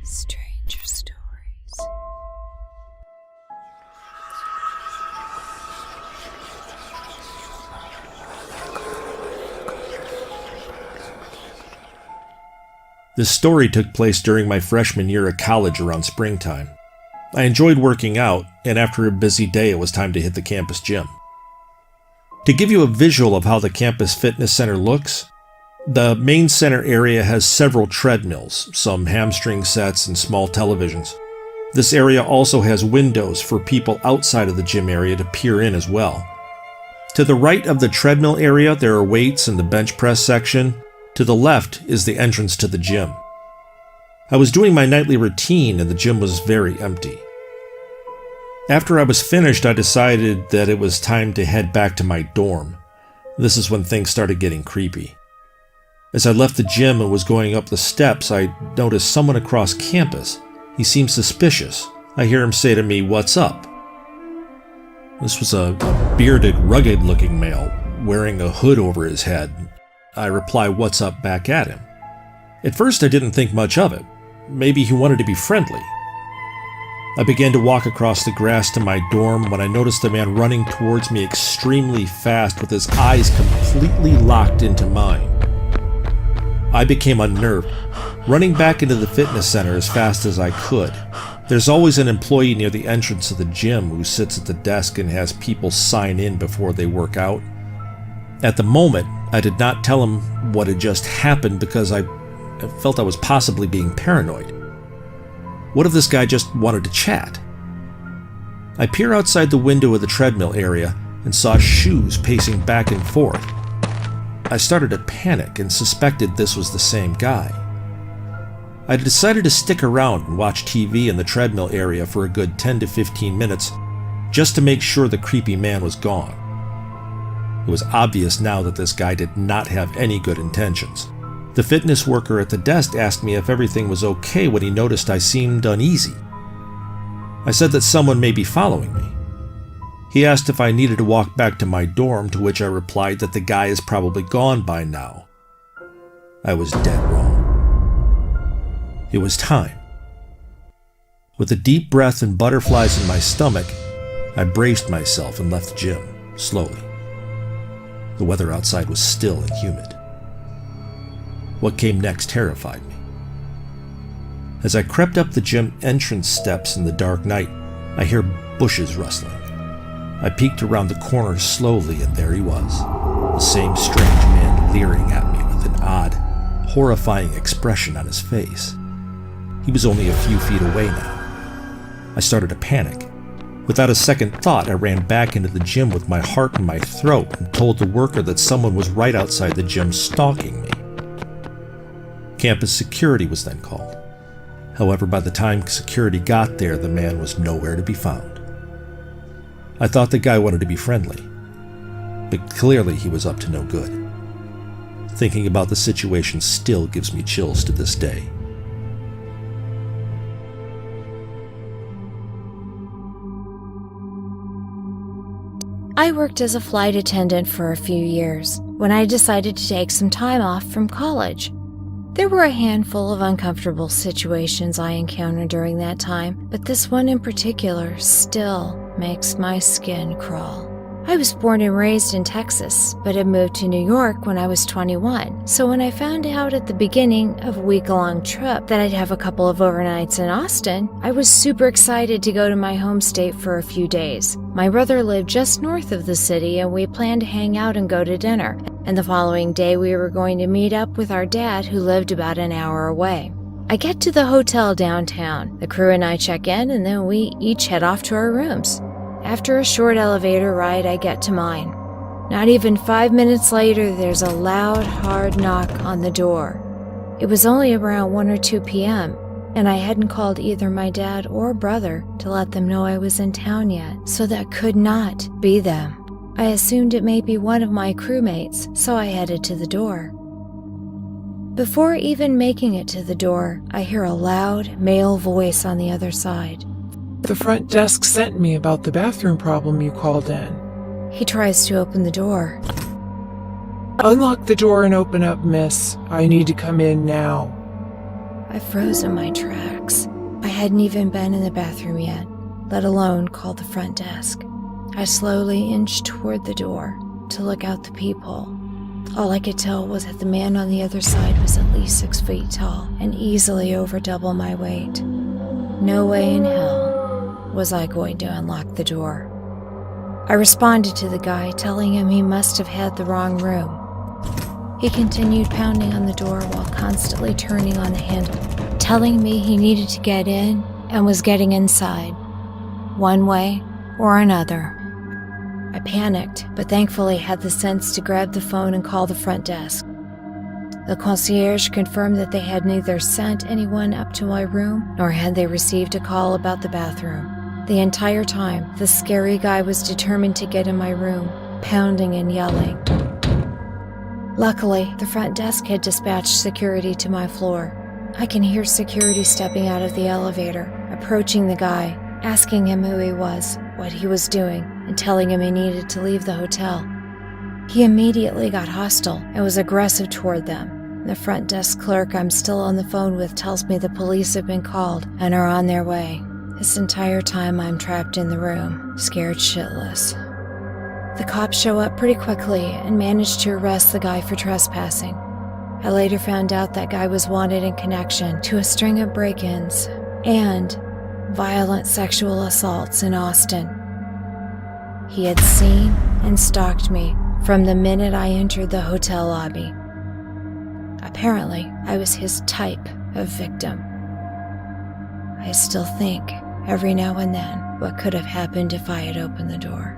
Stranger Stories. This story took place during my freshman year at college around springtime. I enjoyed working out, and after a busy day it was time to hit the campus gym. To give you a visual of how the campus fitness center looks, the main center area has several treadmills, some hamstring sets, and small televisions. This area also has windows for people outside of the gym area to peer in as well. To the right of the treadmill area there are weights in the bench press section. To the left is the entrance to the gym. I was doing my nightly routine and the gym was very empty. After I was finished, I decided that it was time to head back to my dorm. This is when things started getting creepy. As I left the gym and was going up the steps, I noticed someone across campus. He seemed suspicious. I hear him say to me, "What's up?" This was a bearded, rugged-looking male, wearing a hood over his head. I reply, "What's up?" back at him. At first I didn't think much of it. Maybe he wanted to be friendly. I began to walk across the grass to my dorm when I noticed a man running towards me extremely fast with his eyes completely locked into mine. I became unnerved, running back into the fitness center as fast as I could. There's always an employee near the entrance of the gym who sits at the desk and has people sign in before they work out. At the moment, I did not tell him what had just happened because I felt I was possibly being paranoid. What if this guy just wanted to chat? I peer outside the window of the treadmill area and saw shoes pacing back and forth. I started to panic and suspected this was the same guy. I decided to stick around and watch TV in the treadmill area for a good 10 to 15 minutes just to make sure the creepy man was gone. It was obvious now that this guy did not have any good intentions. The fitness worker at the desk asked me if everything was okay when he noticed I seemed uneasy. I said that someone may be following me. He asked if I needed to walk back to my dorm, to which I replied that the guy is probably gone by now. I was dead wrong. It was time. With a deep breath and butterflies in my stomach, I braced myself and left the gym, slowly. The weather outside was still and humid. What came next terrified me. As I crept up the gym entrance steps in the dark night, I hear bushes rustling. I peeked around the corner slowly, and there he was, the same strange man leering at me with an odd, horrifying expression on his face. He was only a few feet away now. I started to panic. Without a second thought, I ran back into the gym with my heart in my throat and told the worker that someone was right outside the gym stalking me. Campus security was then called. However, by the time security got there, the man was nowhere to be found. I thought the guy wanted to be friendly, but clearly he was up to no good. Thinking about the situation still gives me chills to this day. I worked as a flight attendant for a few years when I decided to take some time off from college. There were a handful of uncomfortable situations I encountered during that time, but this one in particular still makes my skin crawl. I was born and raised in Texas, but had moved to New York when I was 21. So when I found out at the beginning of a week-long trip that I'd have a couple of overnights in Austin, I was super excited to go to my home state for a few days. My brother lived just north of the city, and we planned to hang out and go to dinner. And the following day we were going to meet up with our dad, who lived about an hour away. I get to the hotel downtown. The crew and I check in, and then we each head off to our rooms. After a short elevator ride, I get to mine. Not even 5 minutes later, there's a loud, hard knock on the door. It was only around 1 or 2 p.m., and I hadn't called either my dad or brother to let them know I was in town yet, so that could not be them. I assumed it may be one of my crewmates, so I headed to the door. Before even making it to the door, I hear a loud, male voice on the other side. The front desk sent me about the bathroom problem you called in. He tries to open the door. Unlock the door and open up, miss. I need to come in now. I froze in my tracks. I hadn't even been in the bathroom yet, let alone called the front desk. I slowly inched toward the door to look out the peephole. All I could tell was that the man on the other side was at least 6 feet tall and easily over double my weight. No way in hell was I going to unlock the door. I responded to the guy, telling him he must have had the wrong room. He continued pounding on the door while constantly turning on the handle, telling me he needed to get in and was getting inside, one way or another. I panicked, but thankfully had the sense to grab the phone and call the front desk. The concierge confirmed that they had neither sent anyone up to my room, nor had they received a call about the bathroom. The entire time, the scary guy was determined to get in my room, pounding and yelling. Luckily, the front desk had dispatched security to my floor. I can hear security stepping out of the elevator, approaching the guy, asking him who he was, what he was doing, and telling him he needed to leave the hotel. He immediately got hostile and was aggressive toward them. The front desk clerk I'm still on the phone with tells me the police have been called and are on their way. This entire time I'm trapped in the room, scared shitless. The cops show up pretty quickly and manage to arrest the guy for trespassing. I later found out that guy was wanted in connection to a string of break-ins and violent sexual assaults in Austin. He had seen and stalked me from the minute I entered the hotel lobby. Apparently, I was his type of victim. I still think, every now and then, what could have happened if I had opened the door.